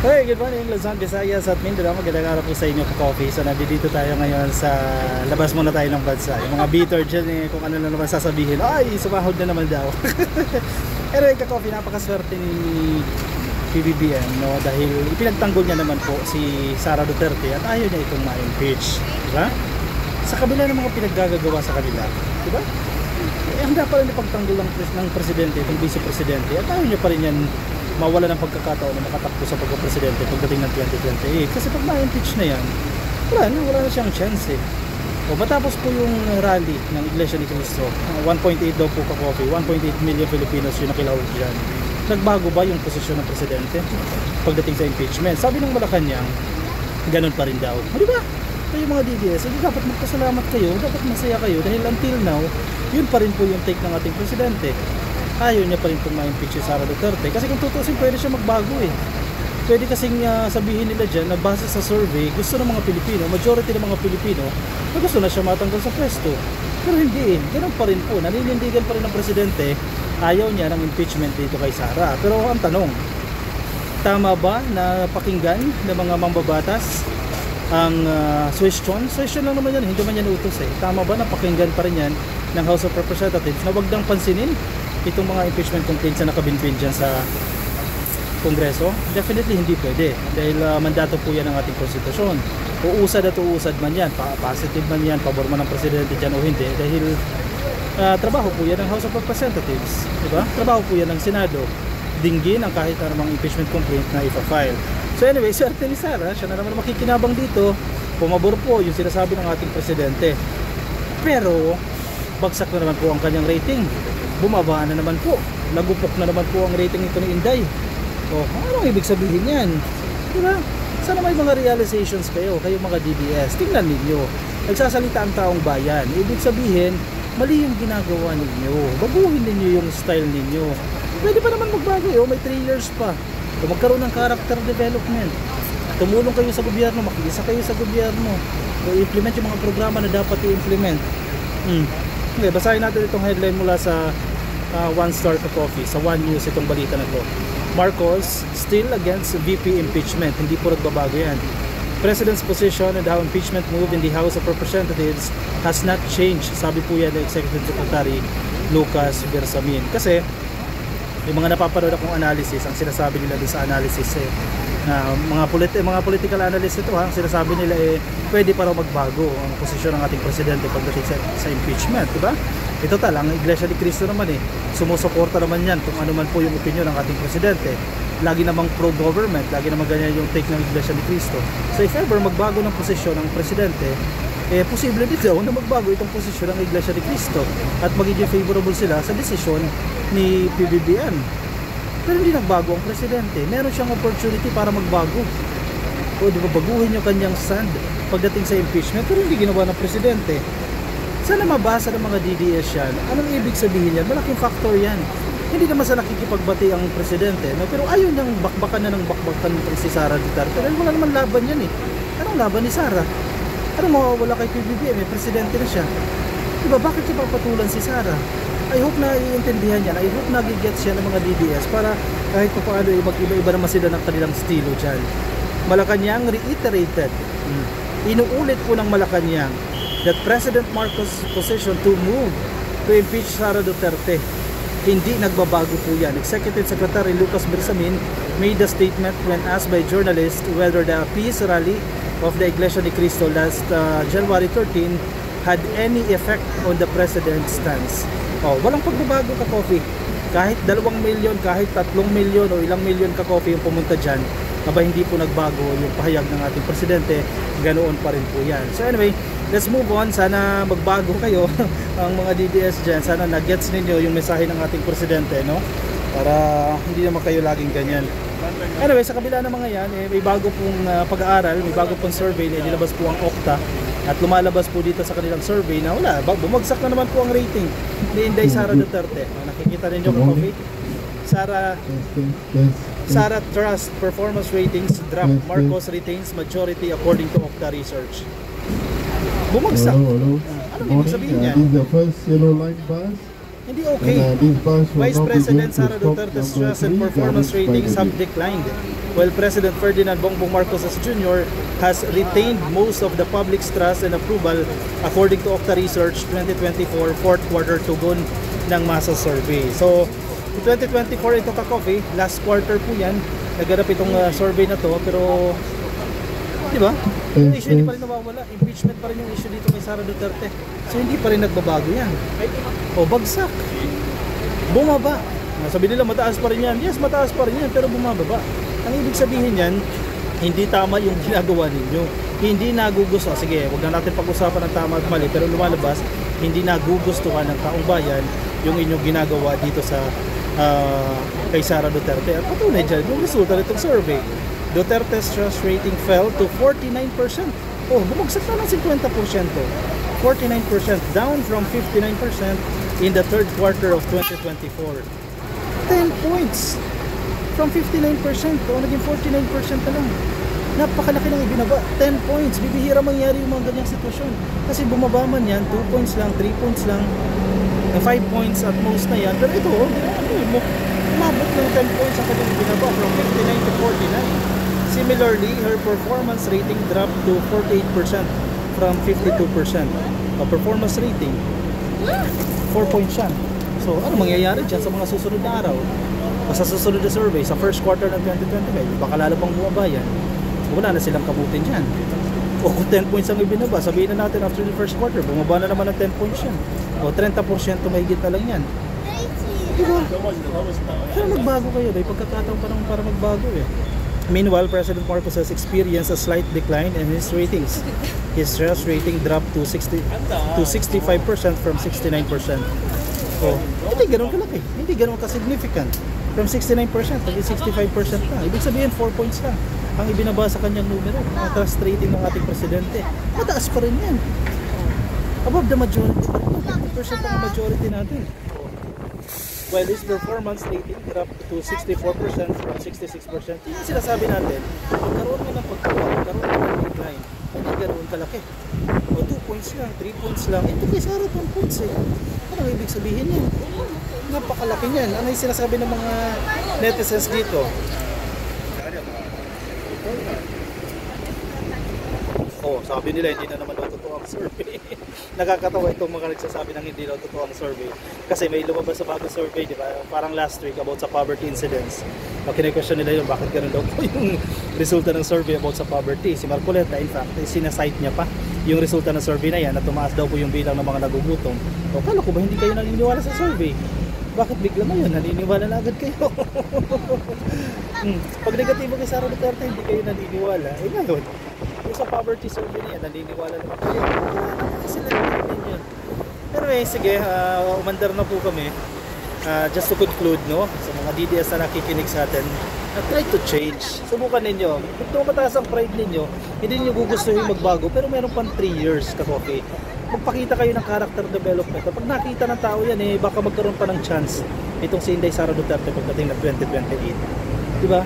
Hey, good morning Luzon, Visayas at Mindanao. Magandang araw po sa inyo ka-coffee. So nandito tayo ngayon sa labas muna tayo ng bansa. Yung mga bitter dyan kung ano na naman sasabihin, ay sumahod na naman daw. Anyway ka-coffee, napakaswerte ni PBBM, no? Dahil ipinagtanggol niya naman po si Sara Duterte at ayaw niya itong ma-impeach, diba? Sa kabila ng mga pinaggagawa sa kanila, diba? Handa pa rin ipagtanggol ng presidente, itong vice-presidente, at ayaw niya pa rin yan mawala ng pagkakataon na makatakbo sa pagka-presidente pagdating ng 2028. Kasi pag ma-impeach na yan, wala na siyang chance eh. O matapos po yung rally ng Iglesia ni Cristo, 1.8 daw po ka-coffee, 1.8 million Filipinos yung nakilahok dyan. Nagbago ba yung posisyon ng presidente pagdating sa impeachment? Sabi ng Malacanang, ganun pa rin daw. Di ba? Kayo mga DDS, dapat magpasalamat kayo, dapat masaya kayo dahil until now, yun pa rin po yung take ng ating presidente. Ayaw niya pa rin itong ma-impeach si Sara Duterte kasi kung tutusin pwede siya magbago eh. Pwede kasing sabihin nila dyan na base sa survey gusto ng mga Pilipino, majority ng mga Pilipino na gusto na siya matanggal sa pwesto. Pero hindi eh, ganun pa rin po, naninindigan pa rin ng presidente, ayaw niya ng impeachment dito kay Sara. Pero ang tanong, tama ba na pakinggan ng mga mambabatas ang suggestion? Suggestion lang naman yan, hindi man yan utos eh. Tama ba na pakinggan pa rin yan ng House of Representatives na wag nang pansinin itong mga impeachment complaints na nakabinbin dyan sa Kongreso? Definitely hindi pwede dahil mandato po yan ng ating konstitusyon. Uusad at uusad man yan, positive man yan, pabor man ng presidente dyan o hindi, dahil trabaho po yan ng House of Representatives, diba? Trabaho po yan ng Senado, dinggin ang kahit anumang impeachment complaint na ipa-file. So anyway, swerte ni Sara, siya na naman makikinabang dito, pumabor po yung sinasabi ng ating presidente. Pero bagsak na naman po ang kanyang rating, bumaba na naman po, nagupok na naman po ang rating ito ni Inday. O anong ibig sabihin yan? Diba? Sana may mga realizations kayo mga DDS. Tingnan ninyo, nagsasalita ang taong bayan, ibig sabihin mali yung ginagawa ninyo, baguhin ninyo yung style ninyo. Pwede pa naman magbago eh, may 3 years pa. So, magkaroon ng character development, tumulong kayo sa gobyerno, makiisa kayo sa gobyerno, o implement yung mga programa na dapat i-implement. Okay, basahin natin itong headline mula sa One Star Coffee, sa One News itong balita na to. Marcos still against VP impeachment, hindi po nagbabago yan. President's position and how impeachment move in the House of Representatives has not changed, sabi po yan ng Executive Secretary Lucas Bersamin. Kasi yung mga napapanood akong analysis, ang sinasabi nila doon sa analysis mga political analysts ito ang sinasabi nila pwede pa raw magbago ang posisyon ng ating presidente pagdating sa impeachment, diba? Ito ang Iglesia ni Cristo naman sumusuporta naman yan kung ano man po yung opinion ng ating presidente. Lagi namang pro-government, lagi namang ganyan yung take ng Iglesia ni Cristo. So if ever magbago ng posisyon ng presidente, posible din daw na magbago itong posisyon ng Iglesia ni Cristo at magiging favorable sila sa desisyon ni PBBM. Pero hindi nagbago ang presidente, meron siyang opportunity para magbago. O di ba, baguhin yung kanyang stand pagdating sa impeachment, pero hindi ginawa ng presidente. Sana mabasa ng mga DDS yan. Anong ibig sabihin yan? Malaking factor yan. Hindi naman sa nakikipagbati ang presidente, no? Pero ayaw niyang bakbakan na ng bakbakan si Sara Duterte. Dahil wala naman laban yan eh. Anong laban ni Sara? Anong mawawala kay PBBM? Presidente na siya. Diba, bakit siya papatulan si Sara? I hope na iintindihan yan. I hope na gigets siya ng mga DDS para kahit pa paano mag-iba-iba naman sila ng kanilang estilo dyan. Malacanang reiterated, inuulit po ng Malacanang that President Marcos' position to move to impeach Sara Duterte, hindi nagbabago po yan. Executive Secretary Lucas Bersamin made a statement when asked by journalists whether the peace rally of the Iglesia ni Cristo last January 13 had any effect on the President's stance. Walang pagbabago ka-coffee. Kahit 2 milyon, kahit 3 milyon o ilang milyon ka-coffee yung pumunta dyan, hindi po nagbago yung pahayag ng ating presidente, ganoon pa rin po yan. So anyway, let's move on. Sana magbago kayo ang mga DDS dyan. Sana na-gets ninyo yung mensahe ng ating presidente, no? Para hindi naman kayo laging ganyan. Anyway, sa kabila ng mga yan, may bago pong pag-aaral, may bago pong survey na nilabas po ang Okta. At lumalabas po dito sa kanilang survey na bumagsak na naman po ang rating ni Inday Sara Duterte. Nakikita ninyo ka-coffee? Sara Trust Performance Ratings drop. Marcos retains majority according to Okta Research. Bumagsak. Hello. Ano ibig sabihin yan? This is the first yellow light bus. Hindi okay. Vice President Sara Duterte's trust and performance ratings have declined, while President Ferdinand Bongbong Marcos Jr. has retained most of the public's trust and approval, according to Okta Research 2024 fourth quarter tugon ng masa survey. So, 2024 ito ka-coffee, last quarter po yan, naganap itong survey na to, pero di ba? Yung issue hindi pa rin nawawala. Impeachment pa rin yung issue dito kay Sara Duterte. So hindi pa rin nagbabago yan. O bagsak. Bumaba. Sabi nila mataas pa rin yan. Yes, mataas pa rin yan, pero bumababa. Ang ibig sabihin yan, hindi tama yung ginagawa ninyo. Hindi nagugustuhan. Sige, wag na natin pag-usapan ng tama at mali, pero lumalabas, hindi nagugustuhan ng taong bayan yung inyong ginagawa dito sa kay Sara Duterte. At patunay dyan, yung resulta nitong survey. Duterte's trust rating fell to 49%. Oh, bumagsak na ng 50%. 49%, down from 59% in the third quarter of 2024. 10 points from 59% to naging 49% na lang. Napakalaki ng ibinaba. 10 points. Bibihira mangyari yung mga ganyang sitwasyon. Kasi bumaba man yan, 2 points lang, 3 points lang, 5 points at most na yan. Pero ito, umabot ng 10 points ang kanyang ibinaba from 59 to 49. Similarly, her performance rating dropped to 48% from 52%. Performance rating, 4 points siya. So, ano mangyayari dyan sa mga susunod na araw? O sa susunod na survey, sa first quarter ng 2025, baka lalo pang bumaba yan. Wala na silang kabutin dyan. O kung 10 points ang ibinaba, sabihin na natin after the first quarter, bumaba na naman ng 10 points yan. O 30% mahigit na lang yan. Diba? Kaya magbago kayo. May pagkakataon pa naman para magbago eh. Meanwhile, President Marcos has experienced a slight decline in his ratings. His trust rating dropped to 65% from 69%. Oh, hindi ganoon kalaki, hindi ganoon ka-significant. From 69% naging 65% na. Ibig sabihin 4 points lang ang ibinaba sa kanyang numero. Ang trust rating ng ating presidente, mataas pa rin yan. Above the majority, 50% ang majority natin. While his performance rating dropped to 64% from 66%. Yung sinasabi natin, magkaroon nga ng pagkawa, magkaroon nga ng decline, hindi ganoon kalaki. O 2 points lang, 3 points lang, ito kay Sara 10 points eh. Ano ang ibig sabihin yan? Napakalaki niyan. Ano yung sinasabi ng mga netizens dito? Oh, sabi nila hindi na naman daw totoo ang survey. Nakakatawa itong mga nagsasabi ng hindi daw totoo ang survey. Kasi may lumabas sa bagong survey, di ba? Parang last week about sa poverty incidence. Kine-question nila yun, bakit ganun daw po yung resulta ng survey about sa poverty. Si Marcoleta, in fact, sinasite niya pa yung resulta ng survey na yan na tumaas daw po yung bilang ng mga nagugutom. O, kala ko ba hindi kayo naniniwala sa survey? Bakit bigla mo yun? Naniniwala na agad kayo. Pag negatibo kay Sara Duterte, hindi kayo naniniwala. Eh ngayon, yung sa poverty survey na yan, naniniwala naman kayo. Kasi naniniwala yun. Pero sige, umandar na po kami. Just to conclude, no, sa mga DDS na nakikinig sa atin, try to change. Subukan ninyo. Kung mataas ang pride ninyo, hindi niyo gugustuhin magbago, pero meron pang 3 years ka coffee. Magpakita kayo ng character development. Pag nakita ng tao yan, baka magkaroon pa ng chance itong si Inday Sara Duterte pagdating ng 2028. Diba?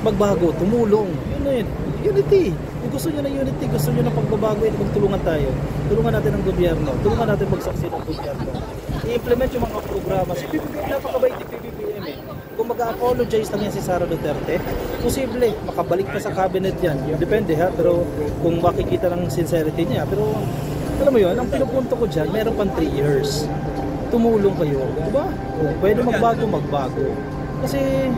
Magbago, tumulong. Yun. Unity. Kung gusto nyo ng unity, gusto nyo ng pagbabago, magtulungan tayo. Tulungan natin ang gobyerno. Tulungan natin magsaksi ng gobyerno. I-implement yung mga programa. Si PBBM, napakabait ni PBBM eh. Kung mag-apologize lang yan si Sara Duterte, posible, makabalik pa sa cabinet yan. Depende ha, pero kung makikita ng sincerity niya. Pero alam mo yun, ang pinupunto ko dyan, meron pang 3 years. Tumulong kayo, diba? Pwede magbago. Kasi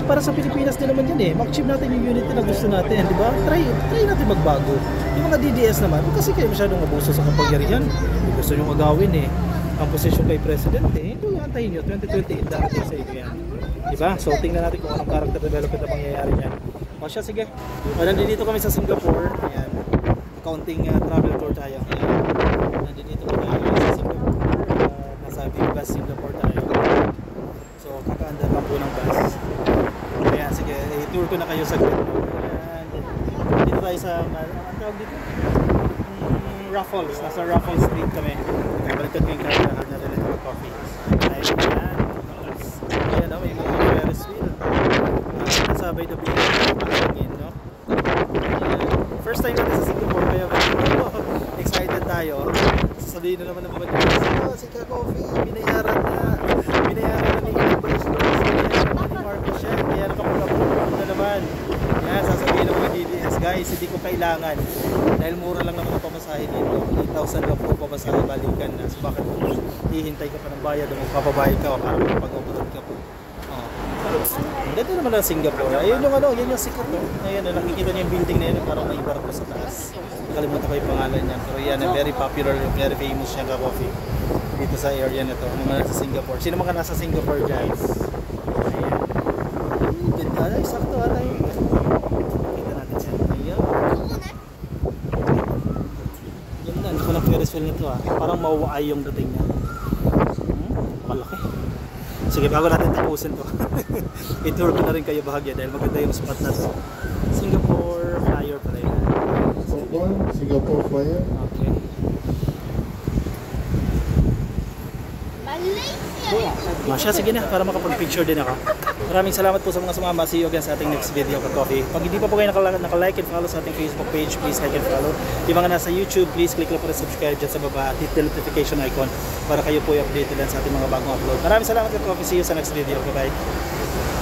para sa Pilipinas din naman yan mag-achieve natin yung unity na gusto natin, diba? Try natin magbago. Yung mga DDS naman, kasi kayo masyadong abuso sa kapangyarihan. Gusto nyo agawin ang posisyon kay Presidente, hindi yung antayin nyo, 2028 darating sa inyo yan. Diba? So tingnan natin kung anong character development na mangyayari yan. O siya, sige. Nandito kami sa Singapore. Ayan. Counting travel tour tayo. Nandito kami sa Singapore. Nasa Viva Singapore tayo. So kakaandar lang po ng bus. Ayan, sige. I-tour ko na kayo sa grid. Dito tayo sa, ang tawag dito? Raffles. Nasa Raffles Street kami. Baliktad ko yung camera na rin ng coffee. Ayan. May mga Ferris wheel. Nasabay na bilhin, no? First time natin sa Singapore, kaya excited tayo sa sasabihin na naman ng mga si Ka-Coffee, binayaran na ni Marcos siya, kaya nakapag-approve na naman. Yan, sasabihin ng mga DDS, guys, hindi ko kailangan. Dahil mura lang naman ang pamasahe dito. 8,000 lang po pamasahe balikan na. So bakit hihintay ka pa ng bayad o magpapabayad ka para makapag-upload ka po. Ang ganda naman ng Singapore. Ayun yung ano, yun yung sikat. Ayun, nakikita niyo yung building na yun, parang may barko sa taas. Nakalimutan ko yung pangalan niya. Pero yan, very popular, very famous siya Ka-Coffee dito sa area na to. Naman sa Singapore. Sino mga nasa Singapore, guys? Ayan. Ganda. Ay, sakto. Ay. Kita natin siya. Ayan. Ganda. Hindi ko lang Ferris wheel nito ah. Parang mauwaay yung dating niya. Malaki. Sige, bago natin tapusin to. I-tour ko na rin kayo bahagya dahil maganda yung spot na to. Singapore Flyer pa rin. Singapore Flyer. Okay. Masya, sige na para makapag-picture din ako. Maraming salamat po sa mga sumama. See you again sa ating next video, Ka-Coffee. Pag hindi pa po kayo naka-like and follow sa ating Facebook page, please like and follow. Yung mga nasa YouTube, please click lang po na subscribe dyan sa baba at hit the notification icon para kayo po i-update din sa ating mga bagong upload. Maraming salamat, Ka-Coffee. See you sa next video. Bye-bye.